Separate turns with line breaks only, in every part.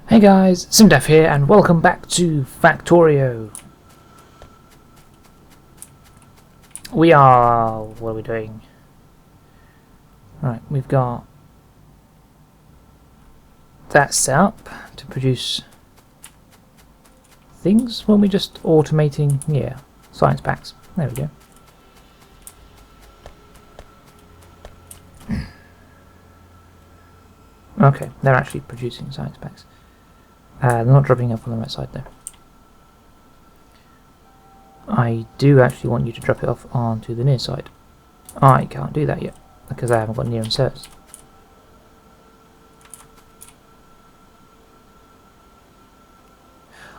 Hey guys, Cyndaf here and welcome back to Factorio. What are we doing? Right, we've got that set up to produce things. Weren't we just automating? Yeah, science packs. There we go. Okay, they're actually producing science packs. They're not dropping up on the right side though. I do actually want you to drop it off onto the near side. I can't do that yet because I haven't got near inserts.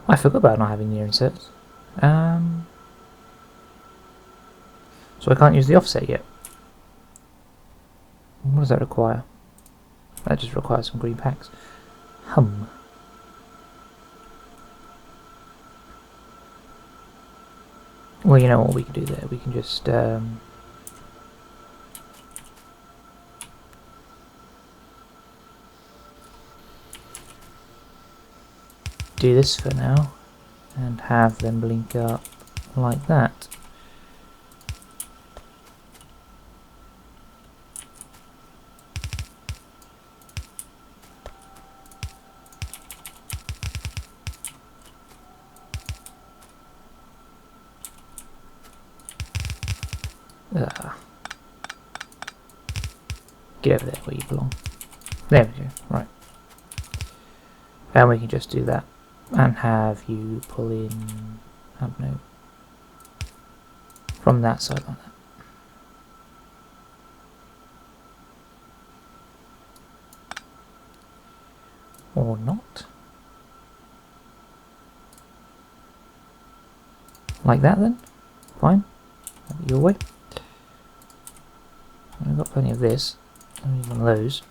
I forgot about not having near inserts. So I can't use the offset yet. What does that require? That just requires some green packs. Well, you know what we can do there? We can just do this for now and have them blink up like that. Get over there where you belong. There we go, right. And we can just do that and have you pull in, I don't know, from that side like that. Or not. Like that then? Fine. Your way. I've got plenty of this. I need one of those.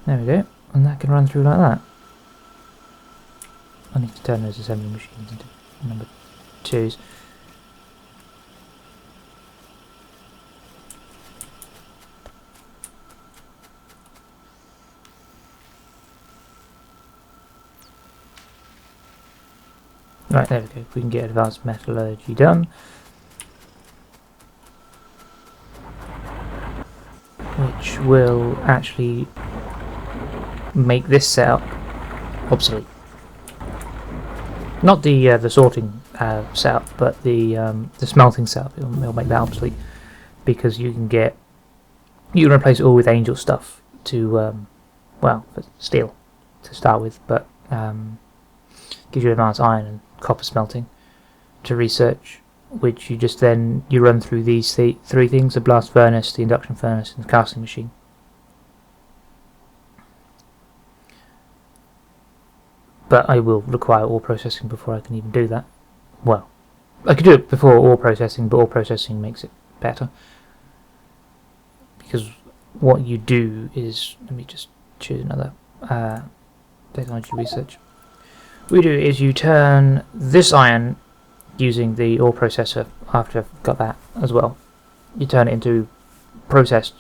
There we go. And that can run through like that. I need to turn those assembly machines into number 2s. Right, there we go. We can get advanced metallurgy done. Which will actually make this setup obsolete. Not the sorting setup, but the smelting setup. It'll make that obsolete because you can replace it all with angel stuff to well, steel to start with, but gives you advanced iron and copper smelting to research, which you just then run through these three things: the blast furnace, the induction furnace, and the casting machine. But I will require ore processing before I can even do that. Well, I could do it before ore processing, but ore processing makes it better. Because what you do is, let me just choose another technology research. What you do is you turn this iron using the ore processor, after I've got that as well. You turn it into processed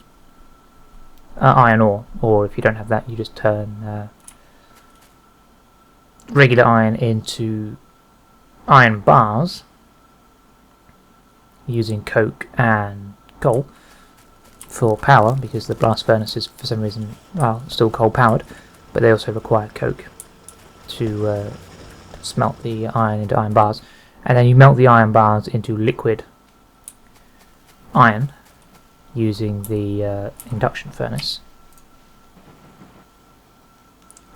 iron ore, or if you don't have that, you just turn regular iron into iron bars using coke and coal for power, because the blast furnaces for some reason are still coal powered, but they also require coke to smelt the iron into iron bars, and then you melt the iron bars into liquid iron using the induction furnace.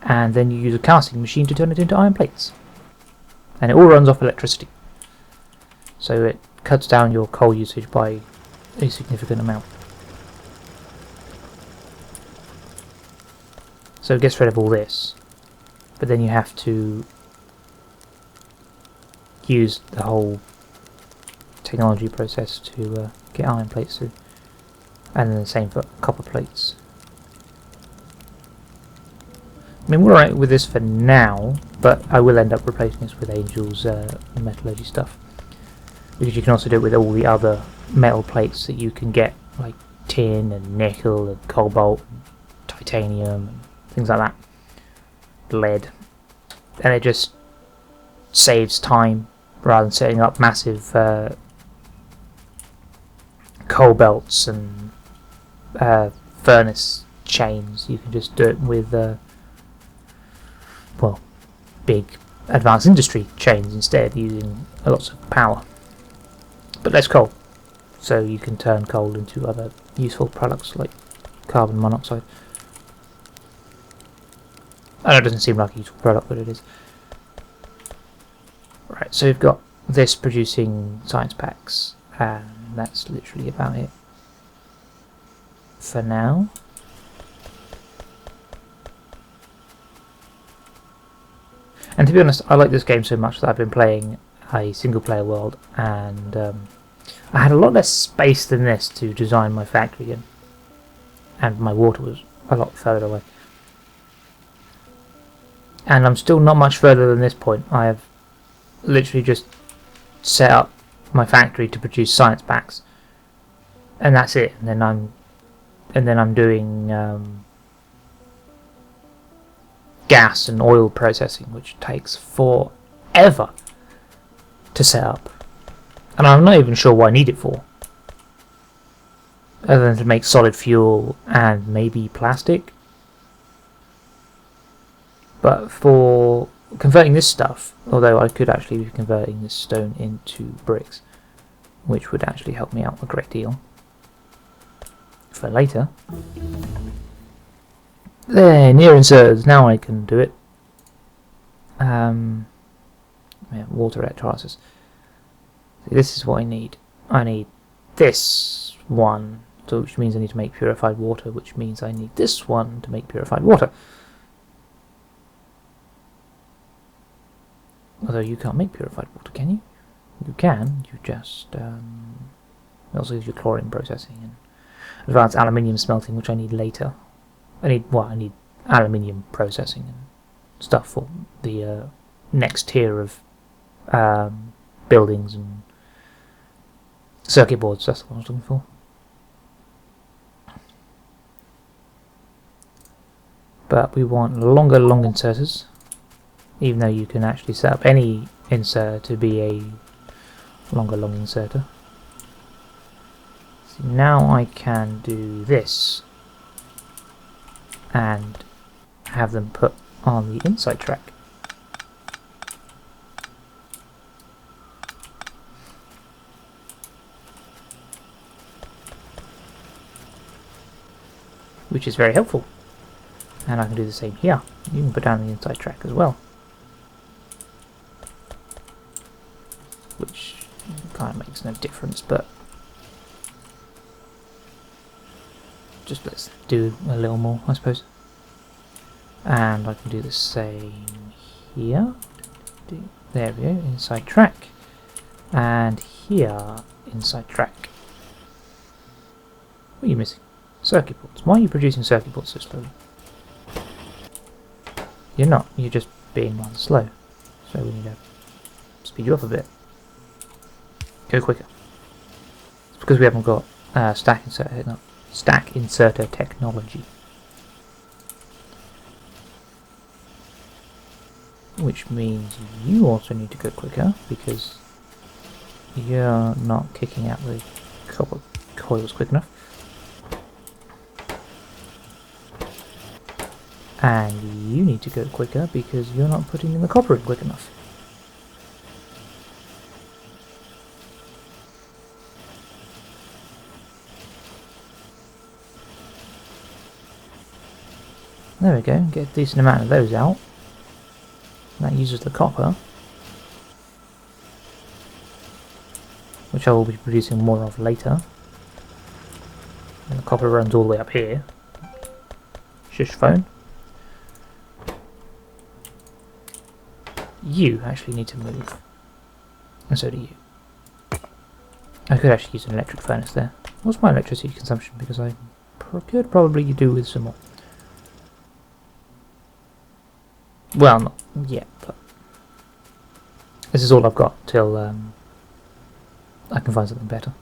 And then you use a casting machine to turn it into iron plates. And it all runs off electricity. So it cuts down your coal usage by a significant amount. So it gets rid of all this. But then you have to use the whole technology process to get iron plates through. And then the same for copper plates. I mean, we're alright with this for now, but I will end up replacing this with Angel's metallurgy stuff. Because you can also do it with all the other metal plates that you can get, like tin and nickel and cobalt, titanium, and things like that, lead, and it just saves time rather than setting up massive coal belts and furnace chains. You can just do it with well, big advanced industry chains instead, using lots of power, but less coal. So you can turn coal into other useful products like carbon monoxide. I know it doesn't seem like a useful product, but it is. Right, so we've got this producing science packs, and that's literally about it for now. And to be honest, I like this game so much that I've been playing a single player world, and I had a lot less space than this to design my factory in, and my water was a lot further away. And I'm still not much further than this point. I have literally just set up my factory to produce science packs, and that's it. And then I'm doing gas and oil processing, which takes forever to set up, and I'm not even sure what I need it for, other than to make solid fuel and maybe plastic. But for converting this stuff, although I could actually be converting this stone into bricks, which would actually help me out a great deal for later. There, near inserts, now I can do it. Yeah, water electrolysis. This is what I need. I need this one, so which means I need to make purified water, which means I need this one to make purified water. Although you can't make purified water, can you? You can, you just it also gives you chlorine processing and advanced aluminium smelting, which I need later. I need aluminium processing and stuff for the next tier of buildings and circuit boards. That's what I was looking for. But we want longer long inserters, even though you can actually set up any inserter to be a longer long inserter. So now I can do this and have them put on the inside track. Which is very helpful. And I can do the same here. You can put down the inside track as well. Which kind of makes no difference, but just let's do a little more, I suppose. And I can do the same here. There we go, inside track. And here, inside track. What are you missing? Circuit boards. Why are you producing circuit boards so slowly? You're not, you're just being rather slow. So we need to speed you up a bit. Go quicker. It's because we haven't got stack inserter technology. Which means you also need to go quicker because you're not kicking out the copper coils quick enough. And you need to go quicker because you're not putting in the copper in quick enough. There we go, get a decent amount of those out. That uses the copper, which I will be producing more of later. And the copper runs all the way up here. Shush phone. You actually need to move, and so do you. I could actually use an electric furnace there. What's my electricity consumption? Because I could probably do with some more. Well, not yet, but this is all I've got till I can find something better.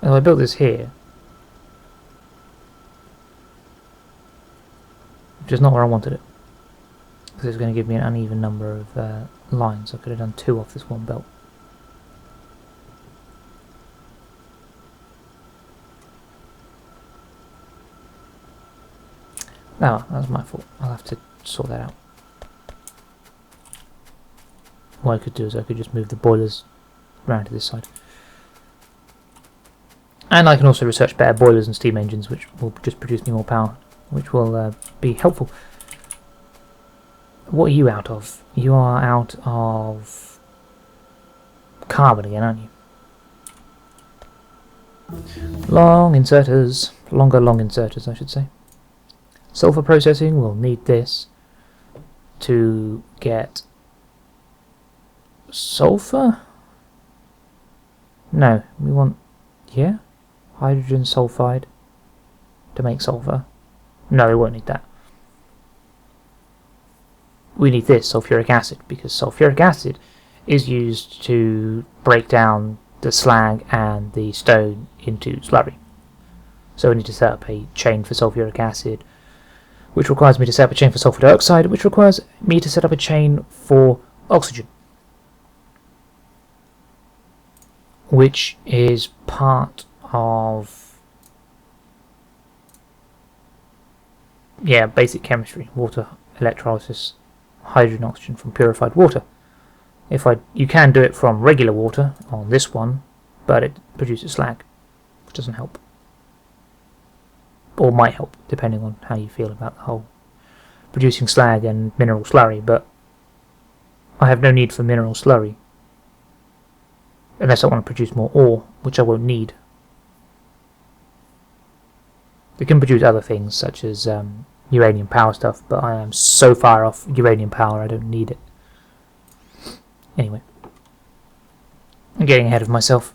And I built this here. which is not where I wanted it, because it's going to give me an uneven number of lines. I could have done 2 off this one belt. Oh, that was my fault. I'll have to sort that out. What I could do is I could just move the boilers around to this side. And I can also research better boilers and steam engines, which will just produce me more power, which will be helpful. What are you out of? You are out of carbon again, aren't you? Long inserters. Longer long inserters, I should say. Sulfur processing, we'll need this to get sulfur? No, we want, yeah, hydrogen sulfide to make sulfur. No, we won't need that. We need this, sulfuric acid, because sulfuric acid is used to break down the slag and the stone into slurry. So we need to set up a chain for sulfuric acid, which requires me to set up a chain for sulfur dioxide, which requires me to set up a chain for oxygen, which is part of, yeah, basic chemistry, water electrolysis, hydrogen oxygen from purified water. You can do it from regular water on this one, but it produces slag, which doesn't help. Or might help, depending on how you feel about the whole producing slag and mineral slurry, but I have no need for mineral slurry unless I want to produce more ore, which I won't need. We can produce other things such as uranium power stuff, but I am so far off uranium power I don't need it. Anyway, I'm getting ahead of myself.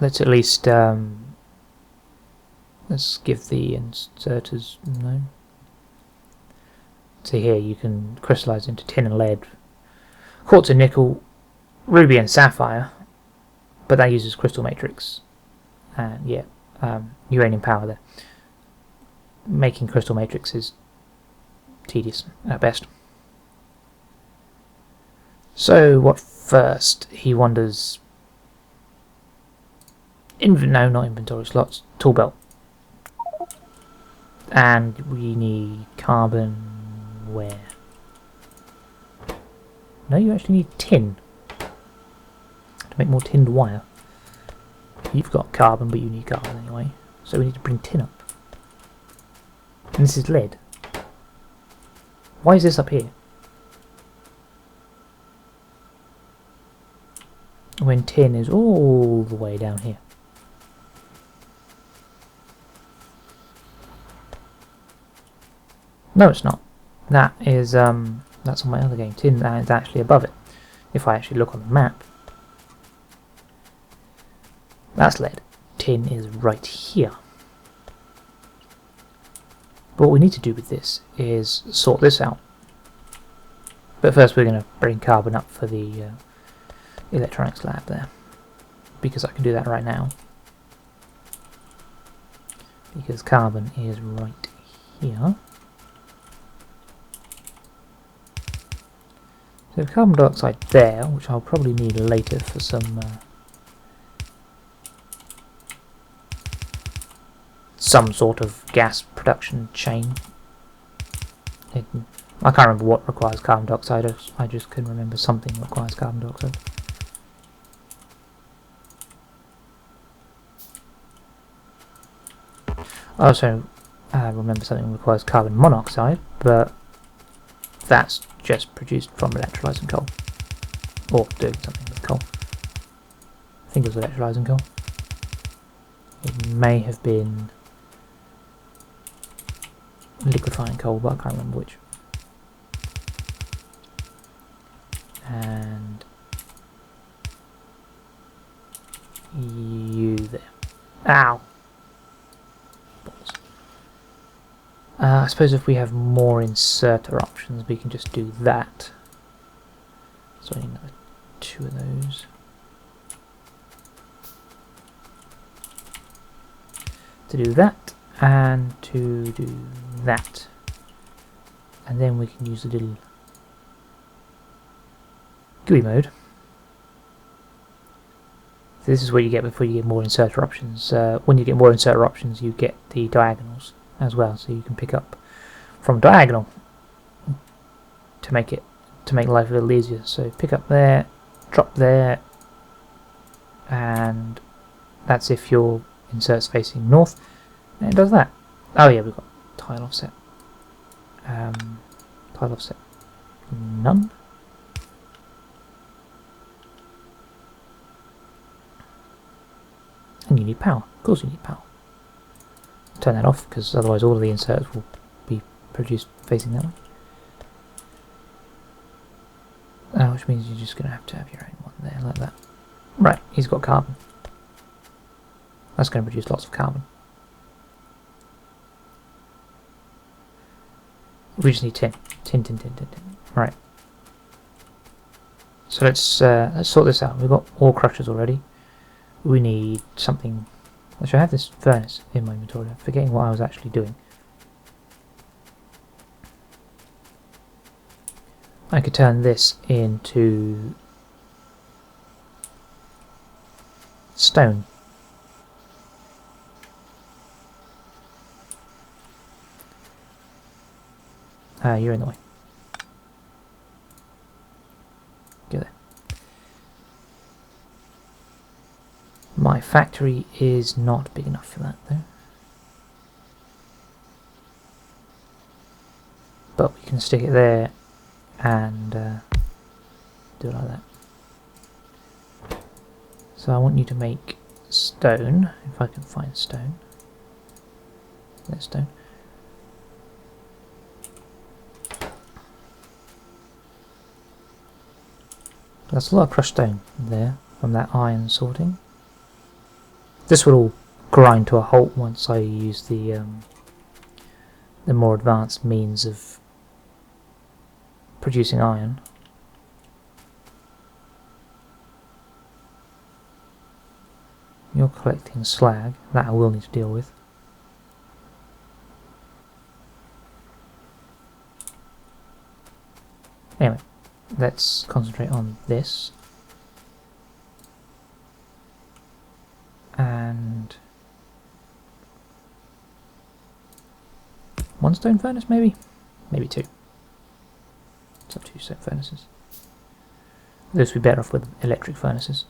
Let's at least let's give the inserters no. So here you can crystallize into tin and lead, quartz and nickel, ruby and sapphire, but that uses crystal matrix. And yeah, uranium power there. Making crystal matrix is tedious at best. So what first? He wonders. No, not inventory slots. Tool belt. And we need carbon. Where? No, you actually need tin to make more tinned wire. You've got carbon, but you need carbon anyway. So we need to bring tin up. And this is lead. Why is this up here? When tin is all the way down here. No, it's not. That is, that's on my other game. Tin is actually above it. If I actually look on the map. That's lead. Tin is right here. But what we need to do with this is sort this out. But first we're going to bring carbon up for the electronics lab there. Because I can do that right now. Because carbon is right here. So carbon dioxide there, which I'll probably need later for some sort of gas production chain. I can't remember what requires carbon dioxide, I just can remember something requires carbon dioxide. I also remember something requires carbon monoxide, but that's just produced from electrolyzing coal. Or doing something with coal. I think it was electrolyzing coal. It may have been liquefying coal, but I can't remember which. And you there. Ow! I suppose if we have more inserter options, we can just do that. So I need another 2 of those. To do that, and to do that. and then we can use the little GUI mode. So this is what you get before you get more inserter options. When you get more inserter options, you get the diagonals as well, so you can pick up from diagonal to make life a little easier. So pick up there, drop there, and that's if your insert's facing north, and it does that. Oh yeah, we've got tile offset. Tile offset none. And you need power. Of course you need power. Turn that off, because otherwise all of the inserts will be produced facing that way. Which means you're just going to have your own one there, like that. Right, he's got carbon. That's going to produce lots of carbon. We just need tin. Tin. Right. So let's sort this out. We've got ore crushers already. We need something. Actually, I have this furnace in my inventory. I'm forgetting what I was actually doing. I could turn this into stone. You're in the way. Get there. My factory is not big enough for that though. But we can stick it there and do it like that. So I want you to make stone, if I can find stone. There's stone. That's a lot of crushed stone there from that iron sorting. This will all grind to a halt once I use the more advanced means of producing iron. You're collecting slag, that I will need to deal with. Anyway, let's concentrate on this. And one stone furnace, maybe? Maybe two. It's up to 2 stone furnaces. This would be better off with electric furnaces,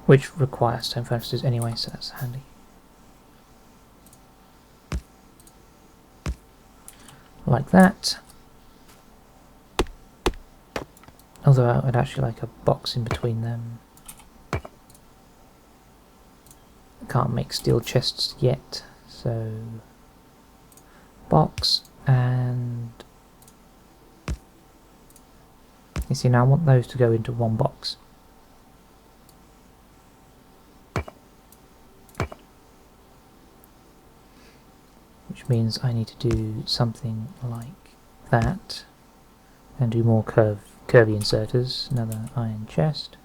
which require stone furnaces anyway, so that's handy. Like that. Although I'd actually like a box in between them. I can't make steel chests yet, so box, and you see now I want those to go into one box. Which means I need to do something like that and do more curvy inserters, another iron chest,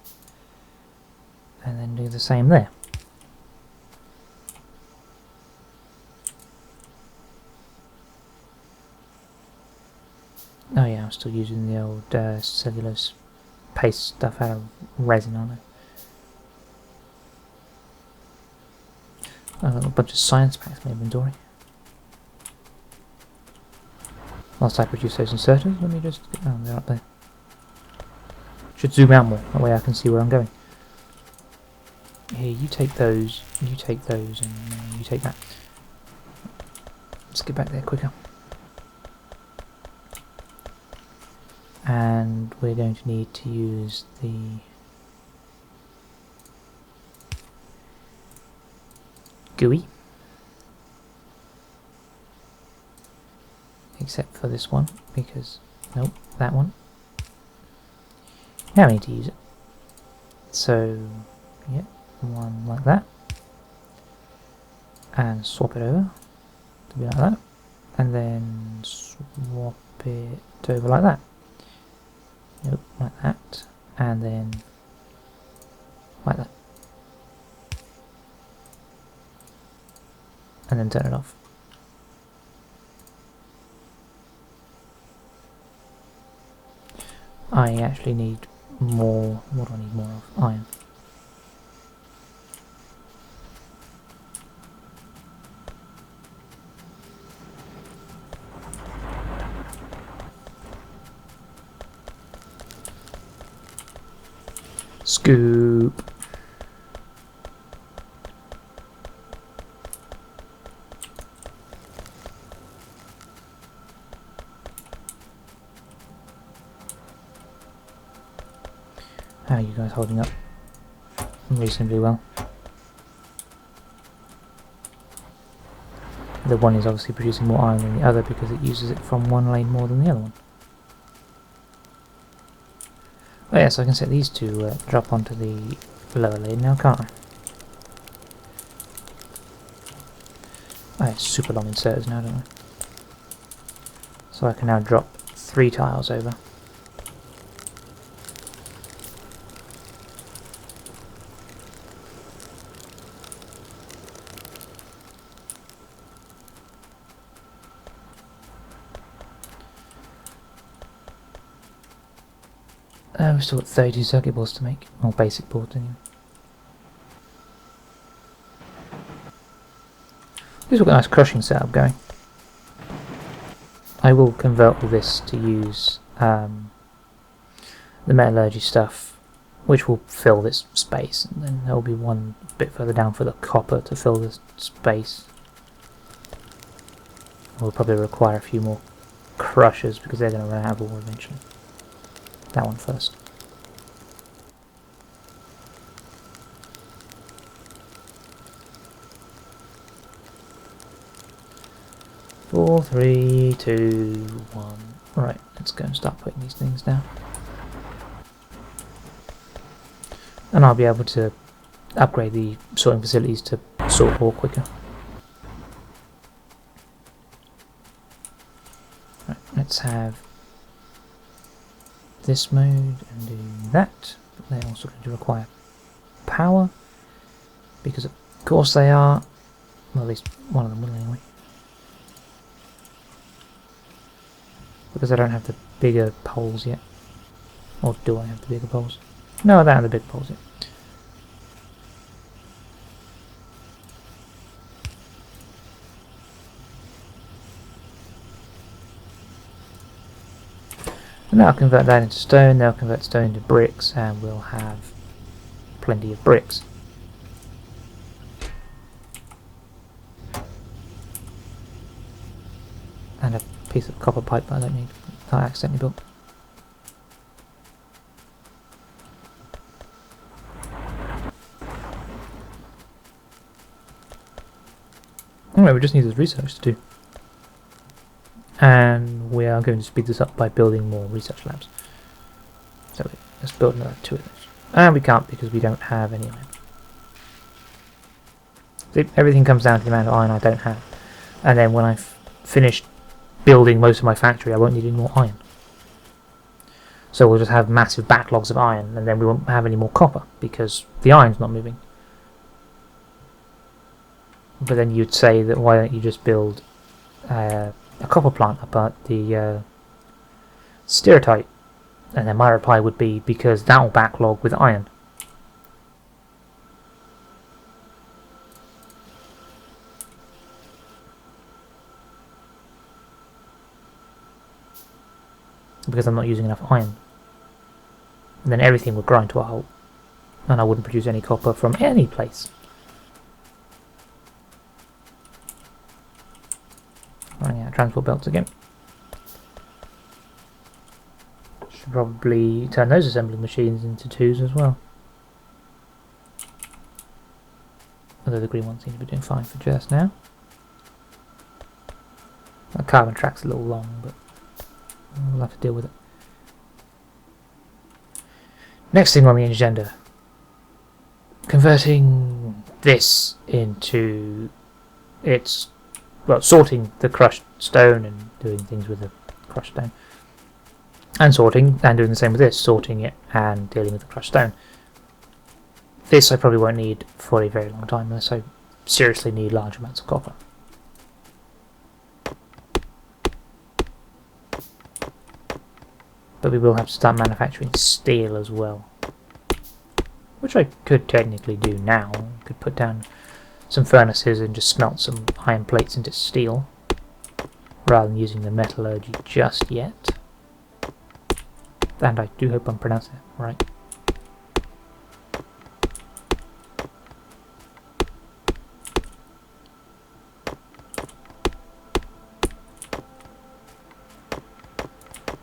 and then do the same there. Oh yeah, I'm still using the old cellulose paste stuff out of resin, aren't I? I've got a bunch of science packs in my inventory. Whilst I produce those inserters, let me just get down there up there. Should zoom out more, that way I can see where I'm going. Here, you take those, and you take that. Let's get back there quicker. And we're going to need to use the GUI. Except for this one, because, nope, that one. Now we need to use it. So, yeah, one like that. And swap it over to be like that. And then swap it over like that. Nope, like that. And then like that. And then turn it off. I actually need more. What do I need more of? Iron. Scoop. How are you guys holding up? Reasonably well. The one is obviously producing more iron than the other because it uses it from one lane more than the other one. Oh yeah, so I can set these to drop onto the lower lane now, can't I? I have super long inserters now, don't I? So I can now drop 3 tiles over. We've still got 32 circuit boards to make, or basic boards anyway. At least we've got a nice crushing setup going. I will convert all this to use the metallurgy stuff, which will fill this space, and then there will be one bit further down for the copper to fill this space. We'll probably require a few more crushers because they're going to run out of ore eventually. That one first. Four, 3, 2, 1. Right, let's go and start putting these things down. And I'll be able to upgrade the sorting facilities to sort ore quicker. Right, let's have this mode and do that. But they're also going to require power, because of course they are. Well, at least one of them will anyway. Because I don't have the bigger poles yet. Or do I have the bigger poles? No, I don't have the big poles yet. And now I'll convert that into stone, they'll convert stone into bricks, and we'll have plenty of bricks. And a piece of copper pipe that I don't need, that I accidentally built. Anyway, we just need this research to do. And we are going to speed this up by building more research labs. So let's build another 2 of those. And we can't because we don't have any iron. See, everything comes down to the amount of iron I don't have. And then when I've finished building most of my factory, I won't need any more iron. So we'll just have massive backlogs of iron, and then we won't have any more copper because the iron's not moving. But then you'd say that why don't you just build a copper plant up at the stereotype? And then my reply would be because that will backlog with iron. Because I'm not using enough iron. And then everything would grind to a halt. And I wouldn't produce any copper from any place. Running out of transport belts again. Should probably turn those assembly machines into 2s as well. Although the green ones seem to be doing fine for just now. The carbon track's a little long, but we'll have to deal with it. Next thing on the agenda. Converting this into its... well, sorting the crushed stone and doing things with the crushed stone. And sorting, and doing the same with this, sorting it and dealing with the crushed stone. This I probably won't need for a very long time unless I seriously need large amounts of copper. But we will have to start manufacturing steel as well. Which I could technically do now. I could put down some furnaces and just smelt some iron plates into steel, rather than using the metallurgy just yet. And I do hope I'm pronouncing it right.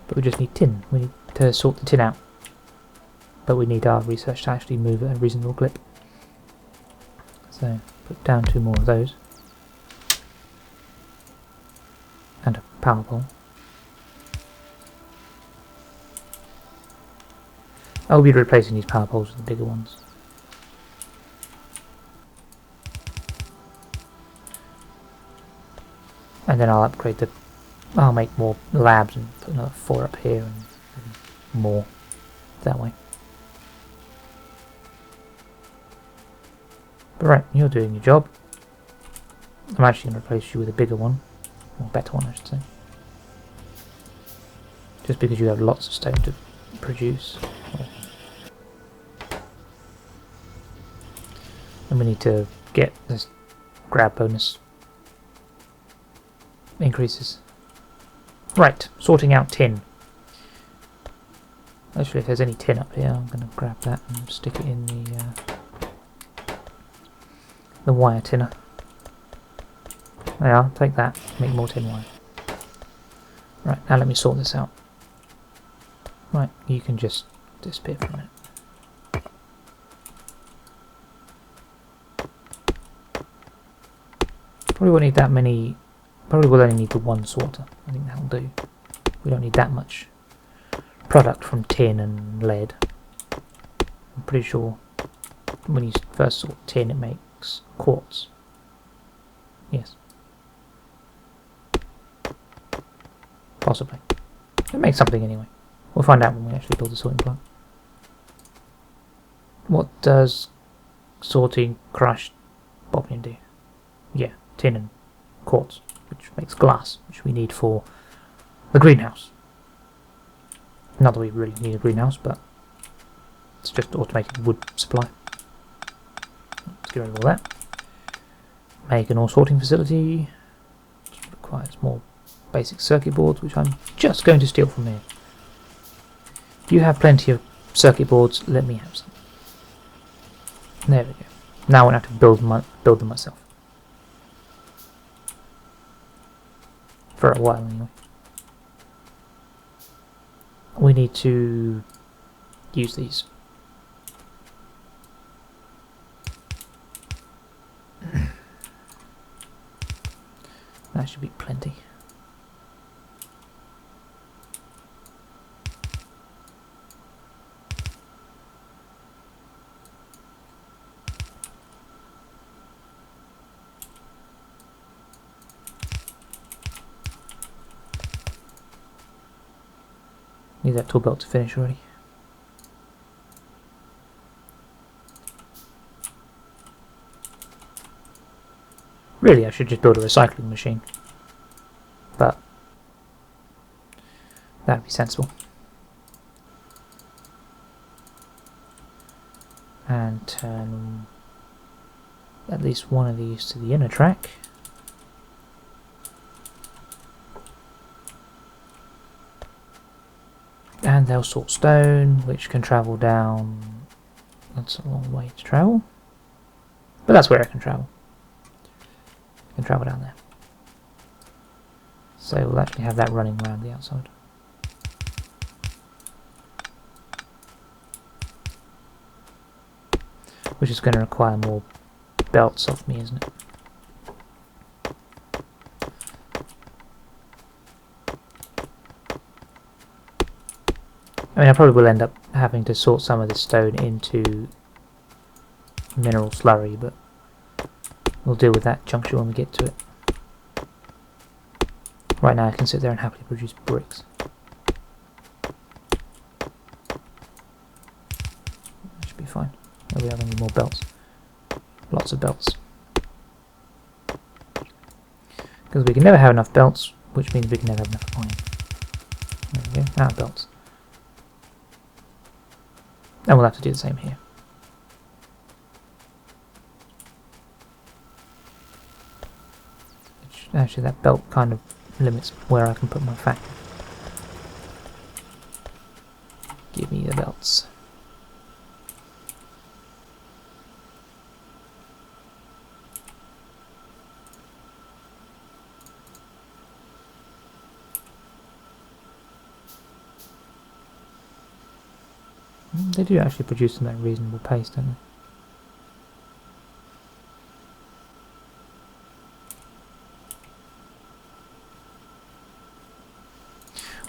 But we just need tin. We need to sort the tin out. But we need our research to actually move at a reasonable clip. So put down 2 more of those. And a power pole. I'll be replacing these power poles with the bigger ones. And then I'll upgrade the... I'll make more labs and put another 4 up here and more that way. But right, you're doing your job. I'm actually going to replace you with a bigger one. Or better one, I should say. Just because you have lots of stone to produce. And we need to get this grab bonus increases. Right, sorting out tin. Actually, if there's any tin up here, I'm going to grab that and stick it in the wire tinner. There you are, take that, make more tin wire. Right, now let me sort this out. Right, you can just disappear for a minute. Probably won't need that many, probably will only need the 1 sorter. I think that'll do. We don't need that much product from tin and lead. I'm pretty sure when you first sort tin it makes quartz. Yes. Possibly. It makes something anyway. We'll find out when we actually build the sorting plant. What does sorting crushed bobbin do? Yeah, tin and quartz, which makes glass, which we need for the greenhouse. Not that we really need a greenhouse, but it's just automated wood supply. Let's get rid of all that. Make an ore sorting facility. Which requires more basic circuit boards, which I'm just going to steal from here. If you have plenty of circuit boards, let me have some. There we go. Now I won't have to build them myself. For a while anyway. We need to use these. That should be plenty. Need that tool belt to finish already. Really, I should just build a recycling machine. But that'd be sensible. And turn at least one of these to the inner track. And they'll sort stone, which can travel down. That's a long way to travel. But that's where I can travel. I can travel down there. So we'll actually have that running around the outside. Which is going to require more belts off me, isn't it? I mean, I probably will end up having to sort some of this stone into mineral slurry, but we'll deal with that juncture when we get to it. Right now I can sit there and happily produce bricks. That should be fine. There we have any more belts. Lots of belts. Because we can never have enough belts, which means we can never have enough iron. There we go, now belts. And we'll have to do the same here. Actually, that belt kind of limits where I can put my factory. Give me the belts. They do actually produce them at a reasonable pace, don't they?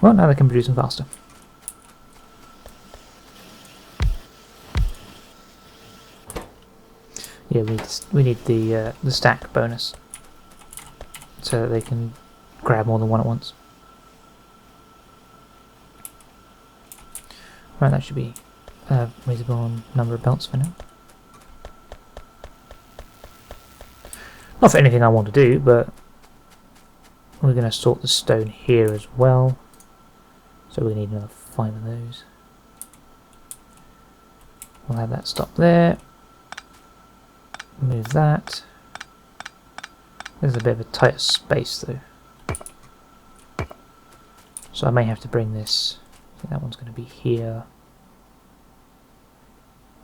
Well, now they can produce them faster. Yeah, we need the stack bonus so that they can grab more than one at once. Right, that should be a reasonable number of belts for now. Not for anything I want to do, but we're going to sort the stone here as well. So we need another 5 of those. We'll have that stop there. Move that. There's a bit of a tighter space though. So I may have to bring this. I think that one's going to be here.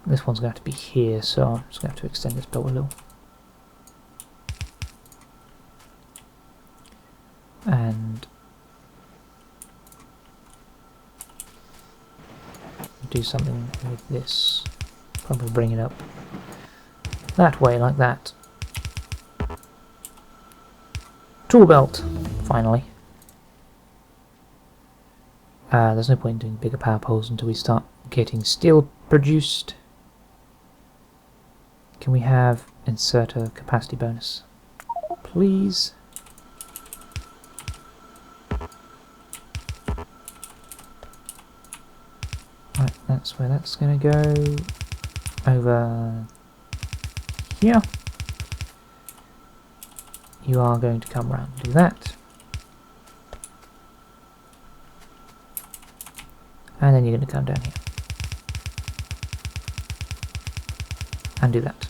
This one's going to have to be here, so I'm just going to have to extend this belt a little. And do something with this. Probably bring it up that way, like that. Tool belt, finally. There's no point in doing bigger power poles until we start getting steel produced. Can we have inserter capacity bonus, please? Right, that's where that's going to go. Over here. You are going to come around and do that. And then you're going to come down here. And do that.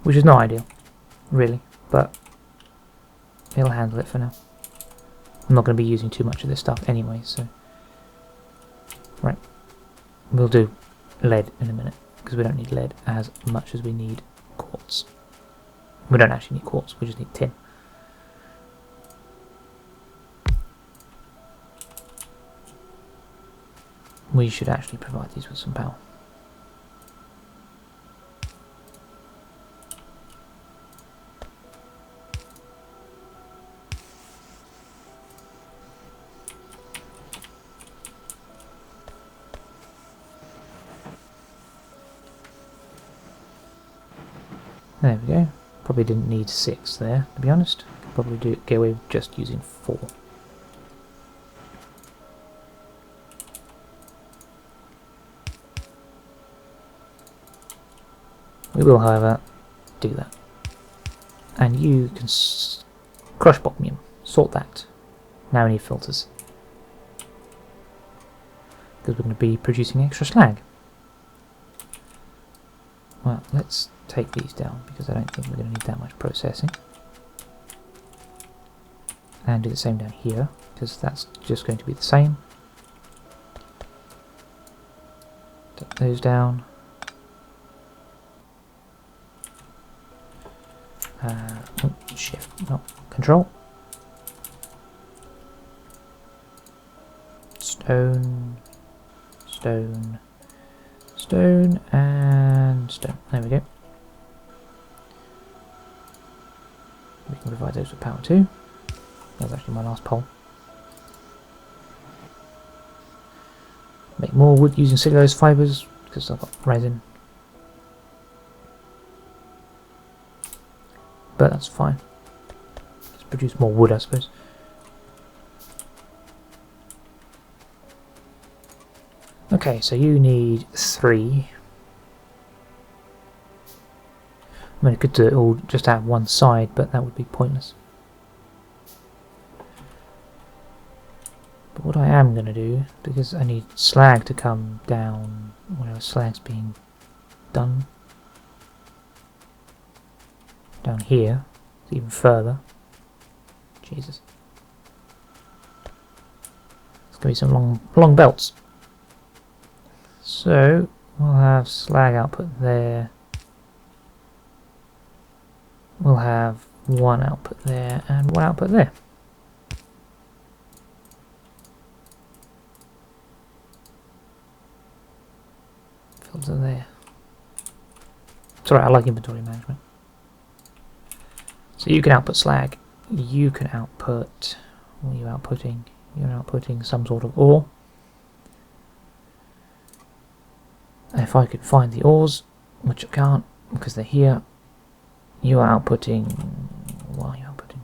Which is not ideal, really, but it'll handle it for now. I'm not going to be using too much of this stuff anyway, so... Right. We'll do lead in a minute, because we don't need lead as much as we need quartz. We don't actually need quartz, we just need tin. We should actually provide these with some power. There we go. Probably didn't need 6 there, to be honest. Could probably get away with just using 4. We will, however, do that. And you can crush botmium. Sort that. Now we need filters. Because we're going to be producing extra slag. Well, let's take these down, because I don't think we're going to need that much processing. And do the same down here, because that's just going to be the same. Take those down. Oh, shift, not control. Stone, stone, stone, and stone. There we go. We can provide those with power too. That's actually my last pole. Make more wood using cellulose fibres, because I've got resin. But that's fine. Let's produce more wood, I suppose. Okay, so you need 3. I mean, I could do it all just out one side, but that would be pointless. what I am going to do, because I need slag to come down whenever slag's being done, down here, even further. Jesus. It's going to be some long belts. So, we'll have slag output there. We'll have one output there and one output there. Filter there. It's alright, I like inventory management. So you can output slag. You can output... What are you outputting? You're outputting some sort of ore. If I could find the ores, which I can't because they're here, you are outputting... What are you outputting?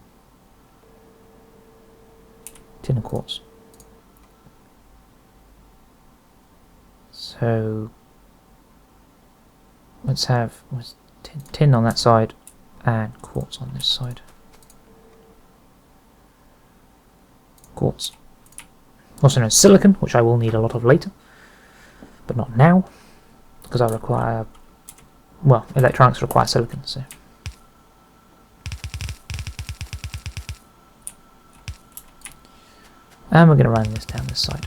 Tin and quartz. So let's have tin on that side and quartz on this side. Quartz. Also known as silicon, which I will need a lot of later, but not now, because I require, well, electronics require silicon, so. And we're going to run this down this side.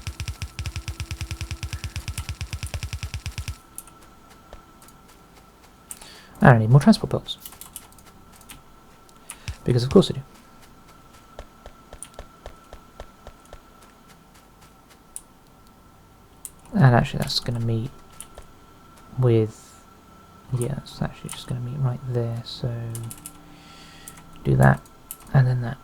And I need more transport belts. Because of course I do. And actually that's going to meet with, yeah, it's actually just going to meet right there, so do that, and then that.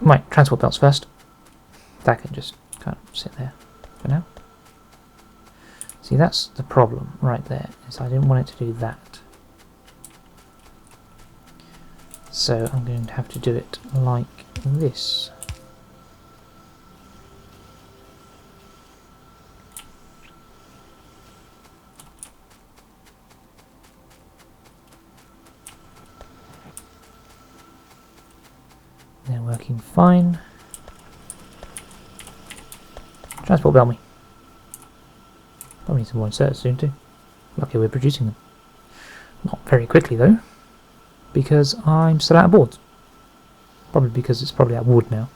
Right, transport belts first. That can just kind of sit there for now. See, that's the problem right there, is I didn't want it to do that. So I'm going to have to do it like this. They're working fine. Transport belt me. Probably need some more inserts soon too. Lucky we're producing them. Not very quickly though, because I'm still out of boards. Probably because it's probably out of wood now.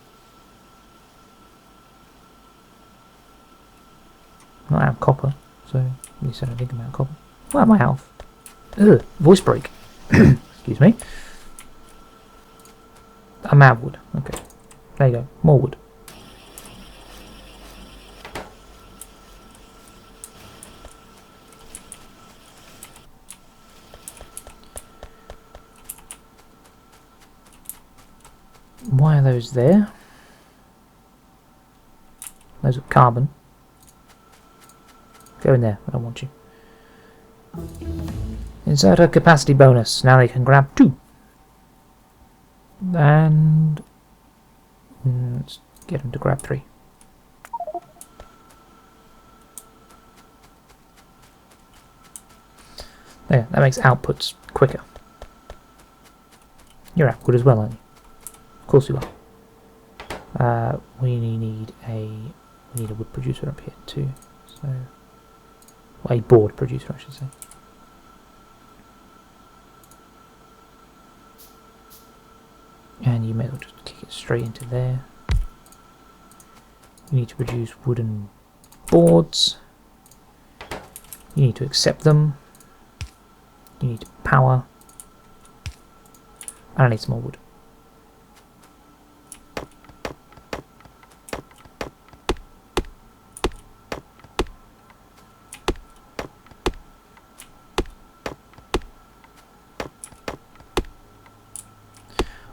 Not out of copper, so at least I don't think I'm out of copper. What am I out of? Ugh, voice break. Excuse me. I'm out of wood. Okay. There you go. More wood. Why are those there? Those are carbon. Go in there. I don't want you. Insert a capacity bonus. Now they can grab 2. And let's get them to grab 3. There, that makes outputs quicker. You're output as well, aren't you? Of course you are. We need a wood producer up here too. So, well, a board producer, I should say. And you may as well just kick it straight into there. You need to produce wooden boards. You need to accept them. You need to power. And I need some more wood.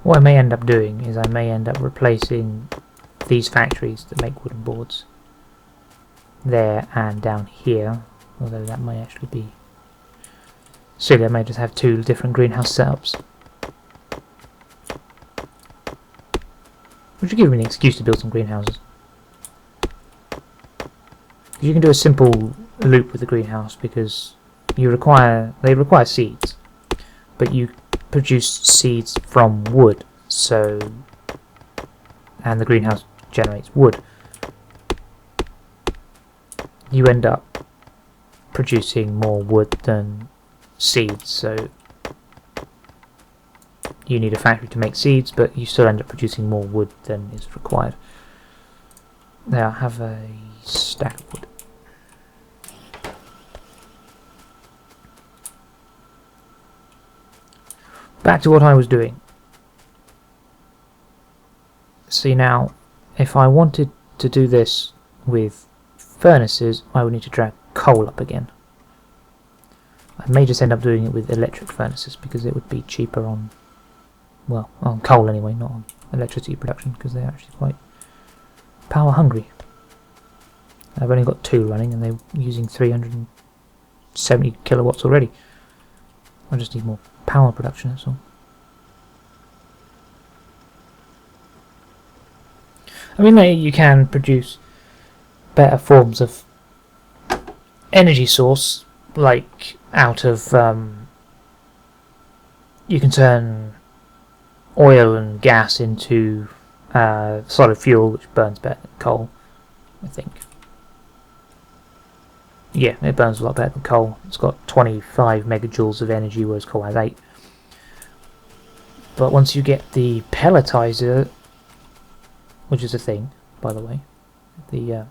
What I may end up doing is I may end up replacing these factories that make wooden boards there and down here, although that may actually be silly. I may just have 2 different greenhouse setups, which would give me an excuse to build some greenhouses. You can do a simple loop with the greenhouse because they require seeds, but you produce seeds from wood, so and the greenhouse generates wood, you end up producing more wood than seeds. So you need a factory to make seeds, but you still end up producing more wood than is required. There, I have a stack of wood. Back to what I was doing. See now, if I wanted to do this with furnaces, I would need to drag coal up again. I may just end up doing it with electric furnaces because it would be cheaper on, well, on coal anyway, not on electricity production, because they're actually quite power hungry. I've only got 2 running and they're using 370 kilowatts already. I just need more power production, that's all. I mean, you can produce better forms of energy source, like out of, you can turn oil and gas into solid fuel, which burns better than coal, I think. Yeah, it burns a lot better than coal. It's got 25 megajoules of energy, whereas coal has 8. But once you get the pelletizer, which is a thing, by the way, the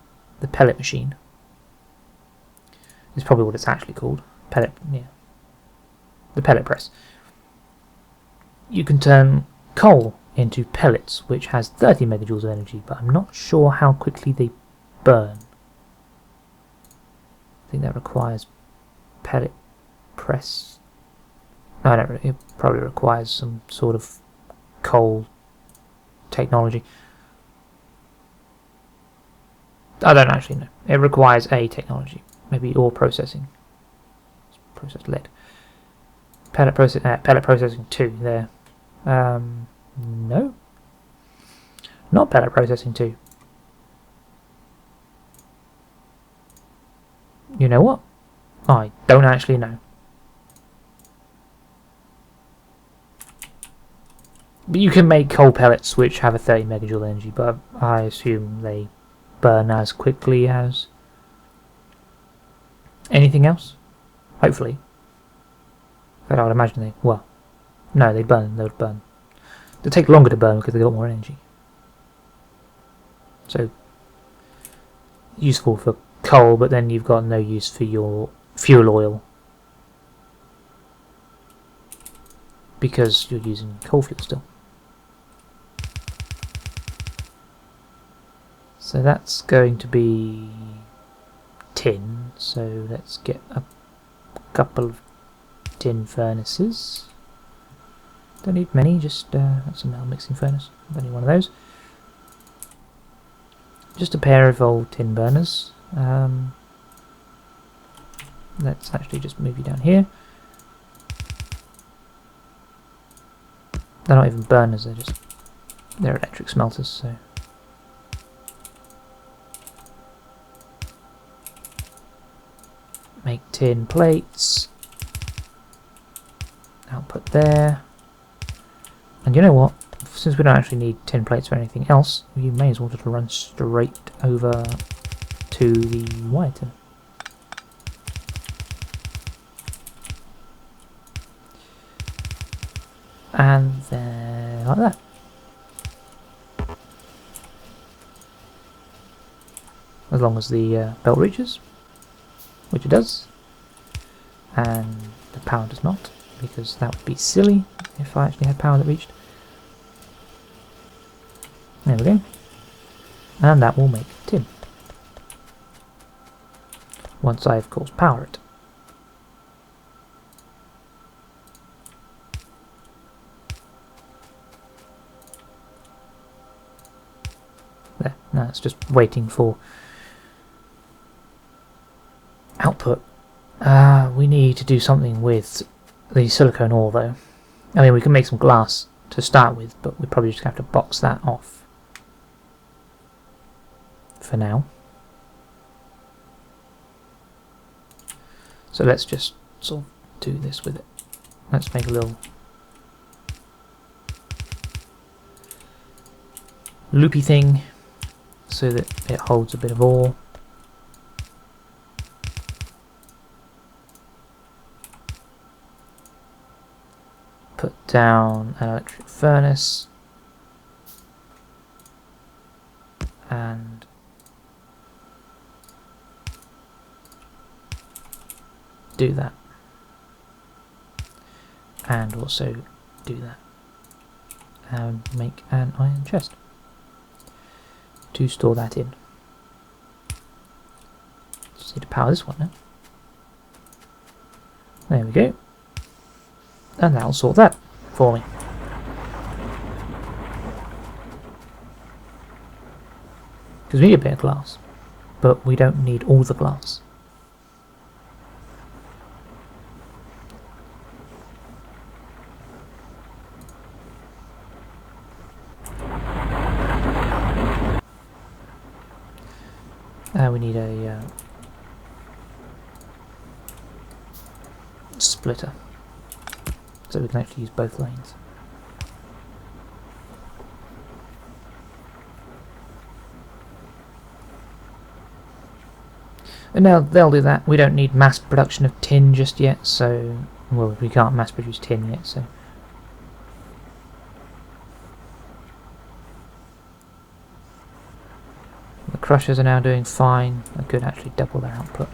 pellet machine is probably what it's actually called. Pellet, yeah, the pellet press. You can turn coal into pellets, which has 30 megajoules of energy, but I'm not sure how quickly they burn. I think that requires pellet press. No, I don't really. It probably requires some sort of coal technology. I don't actually know. It requires a technology, maybe ore processing. Process lead. Pellet processing 2 there. No, not pellet processing 2. You know what? I don't actually know. But you can make coal pellets which have a 30 megajoule energy, but I assume they burn as quickly as anything else. Hopefully. But I would imagine they, well, no, they would burn. They take longer to burn because they got more energy. So, useful for coal, but then you've got no use for your fuel oil because you're using coal fuel still. So that's going to be tin, so let's get a couple of tin furnaces. Don't need many, just that's a metal mixing furnace. Don't need one of those. Just a pair of old tin burners. Let's actually just move you down here. They're not even burners, they're electric smelters, so make tin plates. Output there. And you know what? Since we don't actually need tin plates or anything else, you may as well just run straight over to the wire tin. And then like that. As long as the belt reaches, which it does, and the power does not, because that would be silly if I actually had power that reached. There we go. And that will make tin. Once I, of course, power it. There. Now it's just waiting for output. We need to do something with the silicone ore, though. I mean, we can make some glass to start with, but we probably just have to box that off for now. So let's just sort of do this with it. Let's make a little loopy thing so that it holds a bit of ore. Put down an electric furnace and do that, and also do that, and make an iron chest to store that in. Just need to power this one now. There we go. And that'll sort that for me. Because we need a bit of glass, but we don't need all the glass. We need a splitter, so we can actually use both lanes. And now they'll do that. We don't need mass production of tin just yet, so... well, we can't mass produce tin yet, so... the crushers are now doing fine. I could actually double their output.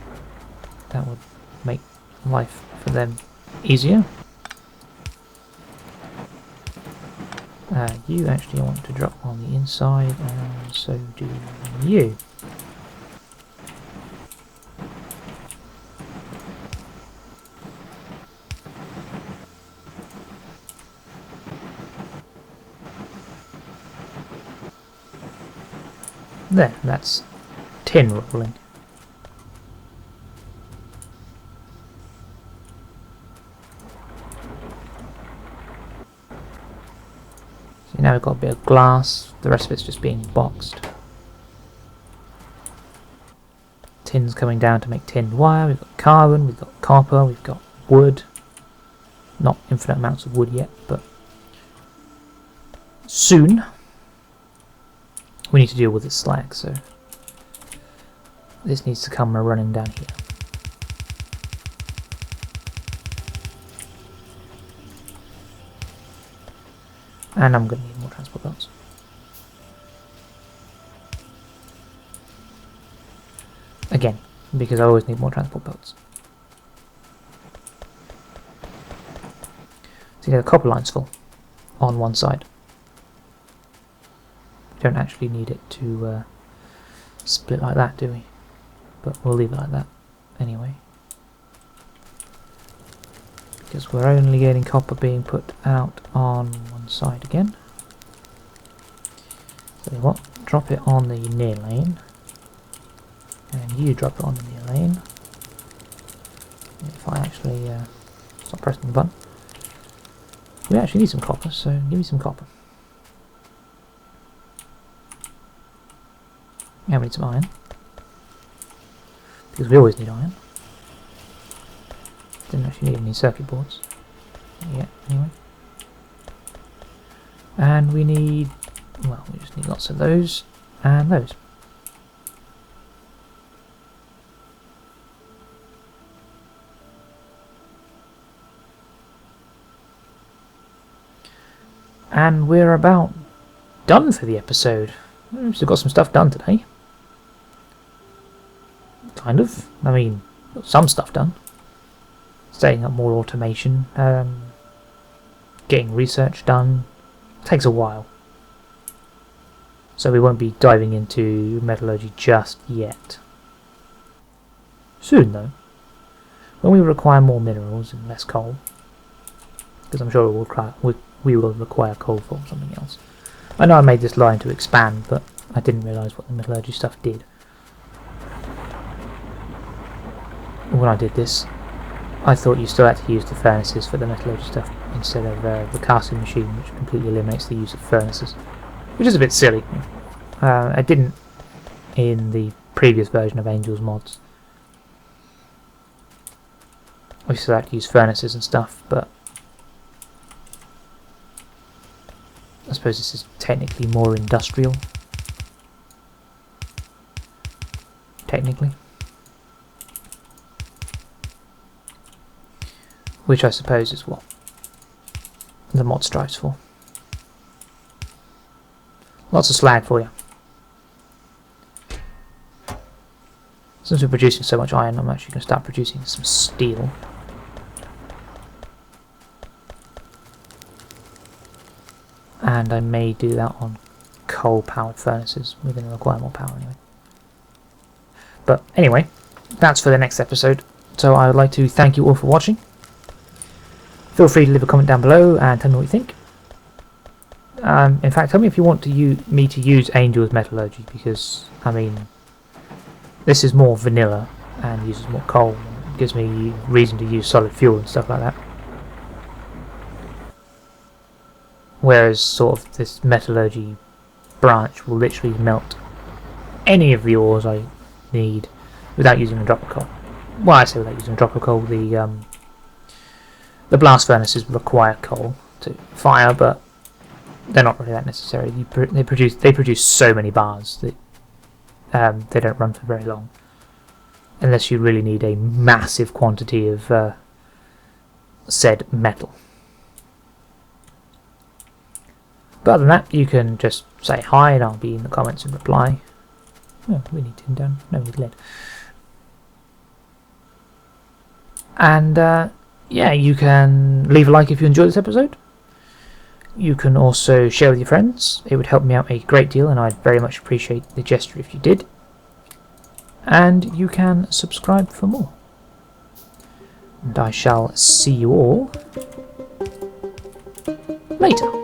That would make life for them easier. You actually want to drop on the inside, and so do you. There, that's tin rolling. So now we've got a bit of glass, the rest of it's just being boxed. Tin's coming down to make tin wire, we've got carbon, we've got copper, we've got wood. Not infinite amounts of wood yet, but soon. We need to deal with this slag, so this needs to come running down here. And I'm going to need more transport belts. Again, because I always need more transport belts. So you know, the copper line's full on one side. Don't actually need it to split like that, do we? But we'll leave it like that anyway, because we're only getting copper being put out on one side again. So what? Drop it on the near lane, and you drop it on the near lane. If I actually stop pressing the button, we actually need some copper, so give me some copper. Yeah, we need some iron, because we always need iron. Didn't actually need any circuit boards yet, anyway. And we need, well, we just need lots of those, and those. And we're about done for the episode. We've still got some stuff done today. Kind of. I mean, got some stuff done. Setting up more automation, getting research done. Takes a while. So we won't be diving into metallurgy just yet. Soon though. When we require more minerals and less coal. Because I'm sure we will require coal for something else. I know I made this line to expand, but I didn't realise what the metallurgy stuff did. When I did this, I thought you still had to use the furnaces for the metallurgy stuff instead of the casting machine, which completely eliminates the use of furnaces, which is a bit silly. I didn't in the previous version of Angel's mods. We still had to use furnaces and stuff, but I suppose this is technically more industrial. Technically. Which I suppose is what the mod strives for. Lots of slag for you. Since we're producing so much iron, I'm actually going to start producing some steel. And I may do that on coal-powered furnaces. We're going to require more power anyway. But anyway, that's for the next episode. So I would like to thank you all for watching. Feel free to leave a comment down below and tell me what you think. In fact, tell me if you want me to use Angel's metallurgy, because, I mean, this is more vanilla and uses more coal. It gives me reason to use solid fuel and stuff like that. Whereas sort of this metallurgy branch will literally melt any of the ores I need without using a drop of coal. Well, I say without using a drop of coal. The blast furnaces require coal to fire, but they're not really that necessary. They produce so many bars that they don't run for very long, unless you really need a massive quantity of said metal. But other than that, you can just say hi and I'll be in the comments and reply. Oh, we need tin down. No, we need lead. And yeah, you can leave a like if you enjoyed this episode. You can also share with your friends. It would help me out a great deal, and I'd very much appreciate the gesture if you did. And you can subscribe for more. And I shall see you all later.